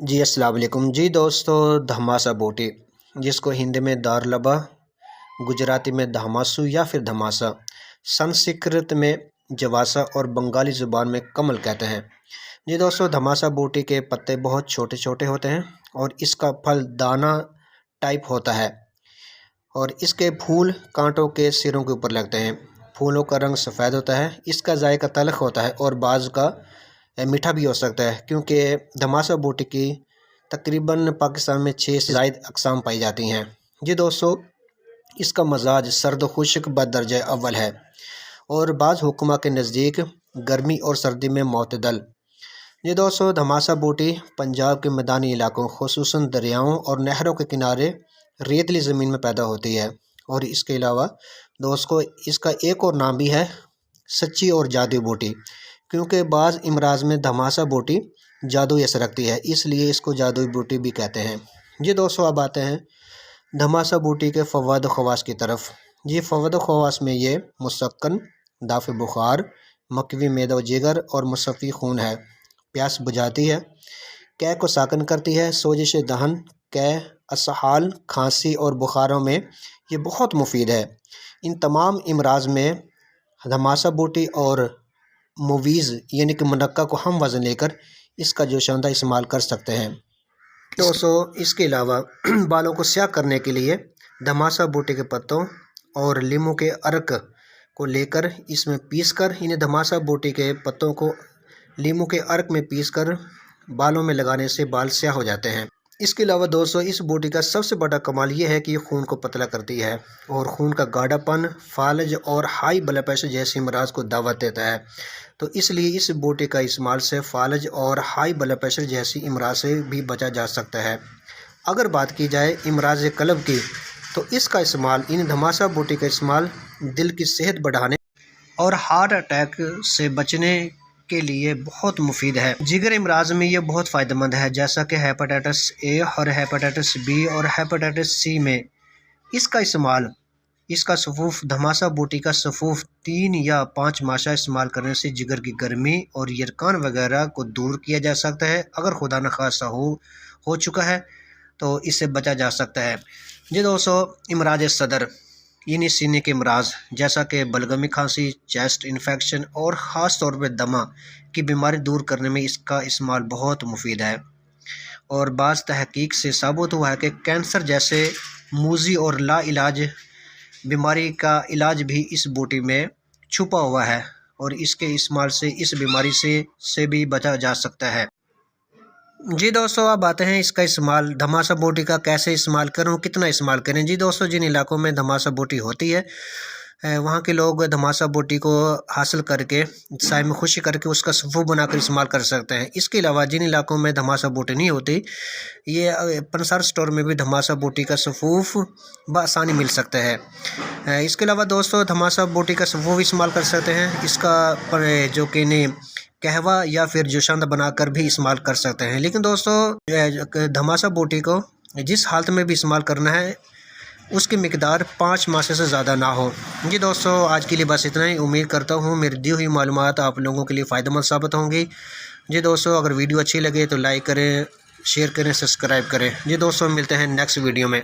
جی السلام علیکم جی دوستو، دھماسا بوٹی جس کو ہندی میں دارلبا، گجراتی میں دھماسو یا پھر دھماسا، سنسکرت میں جواسا اور بنگالی زبان میں کمل کہتے ہیں۔ جی دوستو، دھماسا بوٹی کے پتے بہت چھوٹے چھوٹے ہوتے ہیں اور اس کا پھل دانہ ٹائپ ہوتا ہے اور اس کے پھول کانٹوں کے سروں کے اوپر لگتے ہیں۔ پھولوں کا رنگ سفید ہوتا ہے، اس کا ذائقہ تلخ ہوتا ہے اور بعض کا میٹھا بھی ہو سکتا ہے، کیونکہ دھماسا بوٹی کی تقریباً پاکستان میں 6 سے زائد اقسام پائی جاتی ہیں۔ جی دوستو، اس کا مزاج سرد و خشک بدرجہ اول ہے اور بعض حکمہ کے نزدیک گرمی اور سردی میں معتدل۔ یہ دوستو، دھماسا بوٹی پنجاب کے میدانی علاقوں خصوصاً دریاؤں اور نہروں کے کنارے ریتلی زمین میں پیدا ہوتی ہے، اور اس کے علاوہ دوستو اس کا ایک اور نام بھی ہے سچی اور جادوئی بوٹی، کیونکہ بعض امراض میں دھماسا بوٹی جادوئی اثر رکھتی ہے، اس لیے اس کو جادوئی بوٹی بھی کہتے ہیں۔ یہ دوستو اب آتے ہیں دھماسا بوٹی کے فوائد و خواص کی طرف۔ یہ فوائد و خواص میں یہ مسکن، دافع بخار، مقوی معدہ و جگر اور مصفی خون ہے، پیاس بجھاتی ہے، قے کو ساکن کرتی ہے، سوزش دہن، قے، اسہال، کھانسی اور بخاروں میں یہ بہت مفید ہے۔ ان تمام امراض میں دھماسا بوٹی اور مویز یعنی کہ منقع کو ہم وزن لے کر اس کا جوشاندہ استعمال کر سکتے ہیں۔ دوستو اس کے علاوہ بالوں کو سیاہ کرنے کے لیے دھماسا بوٹی کے پتوں اور لیموں کے عرق کو لے کر اس میں پیس کر، دھماسا بوٹی کے پتوں کو لیموں کے عرق میں پیس کر بالوں میں لگانے سے بال سیاہ ہو جاتے ہیں۔ اس کے علاوہ دوستو اس بوٹی کا سب سے بڑا کمال یہ ہے کہ یہ خون کو پتلا کرتی ہے اور خون کا گاڑھا پن، فالج اور ہائی بلڈ پریشر جیسے امراض کو دعوت دیتا ہے، تو اس لیے اس بوٹی کا استعمال سے فالج اور ہائی بلڈ پریشر جیسی امراض سے بھی بچا جا سکتا ہے۔ اگر بات کی جائے امراض قلب کی، تو اس کا استعمال دھماسا بوٹی کا استعمال دل کی صحت بڑھانے اور ہارٹ اٹیک سے بچنے کے لیے بہت مفید ہے۔ جگر امراض میں یہ بہت فائدہ مند ہے، جیسا کہ ہیپاٹائٹس اے اور ہیپاٹائٹس بی اور ہیپاٹائٹس سی میں۔ اس کا استعمال، اس کا سفوف، دھماسا بوٹی کا سفوف 3 یا 5 ماشا استعمال کرنے سے جگر کی گرمی اور یرقان وغیرہ کو دور کیا جا سکتا ہے۔ اگر خدا نخواستہ ہو چکا ہے تو اس سے بچا جا سکتا ہے۔ جی دوستو، امراض صدر یعنی سینے کے امراض جیسا کہ بلغمی کھانسی، چیسٹ انفیکشن اور خاص طور پہ دمہ کی بیماری دور کرنے میں اس کا استعمال بہت مفید ہے، اور بعض تحقیق سے ثابت ہوا ہے کہ کینسر جیسے موذی اور لا علاج بیماری کا علاج بھی اس بوٹی میں چھپا ہوا ہے، اور اس کے استعمال سے اس بیماری سے بھی بچا جا سکتا ہے۔ جی دوستو اب آتے ہیں اس کا استعمال، دھماسا بوٹی کا کیسے استعمال کروں، کتنا استعمال کریں۔ جی دوستو، جن علاقوں میں دھماسا بوٹی ہوتی ہے وہاں کے لوگ دھماسا بوٹی کو حاصل کر کے سائے میں خشک کر کے اس کا سفوف بنا کر استعمال کر سکتے ہیں۔ اس کے علاوہ جن علاقوں میں دھماسا بوٹی نہیں ہوتی، یہ پنسار سٹور میں بھی دھماسا بوٹی کا سفوف بآسانی مل سکتا ہے۔ اس کے علاوہ دوستو دھماسا بوٹی کا سفوف استعمال کر سکتے ہیں، اس کا جو کہ قہوہ یا پھر جوشاندہ بنا کر بھی استعمال کر سکتے ہیں۔ لیکن دوستو دھماسا بوٹی کو جس حالت میں بھی استعمال کرنا ہے اس کی مقدار 5 ماسے سے زیادہ نہ ہو۔ جی دوستو، آج کے لیے بس اتنا ہی۔ امید کرتا ہوں میری دی ہوئی معلومات آپ لوگوں کے لیے فائدہ مند ثابت ہوں گی۔ جی دوستو، اگر ویڈیو اچھی لگے تو لائک کریں، شیئر کریں، سبسکرائب کریں۔ جی دوستو، ملتے ہیں نیکسٹ ویڈیو میں۔